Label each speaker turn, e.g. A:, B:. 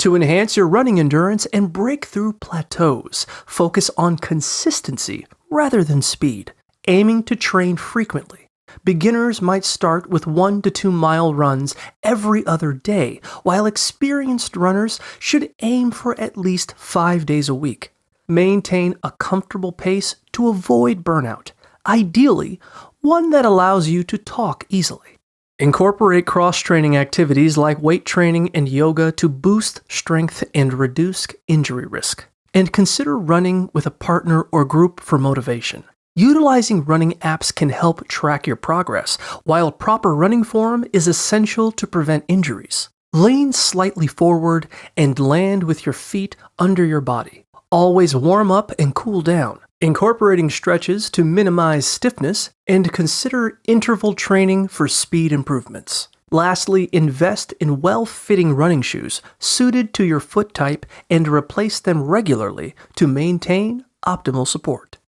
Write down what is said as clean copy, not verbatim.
A: To enhance your running endurance and break through plateaus, focus on consistency rather than speed, aiming to train frequently. Beginners might start with 1 to 2 mile runs every other day, while experienced runners should aim for at least 5 days a week. Maintain a comfortable pace to avoid burnout, ideally one that allows you to talk easily. Incorporate cross-training activities like weight training and yoga to boost strength and reduce injury risk. And consider running with a partner or group for motivation. Utilizing running apps can help track your progress, while proper running form is essential to prevent injuries. Lean slightly forward and land with your feet under your body. Always warm up and cool down, incorporating stretches to minimize stiffness, and consider interval training for speed improvements. Lastly, invest in well-fitting running shoes suited to your foot type and replace them regularly to maintain optimal support.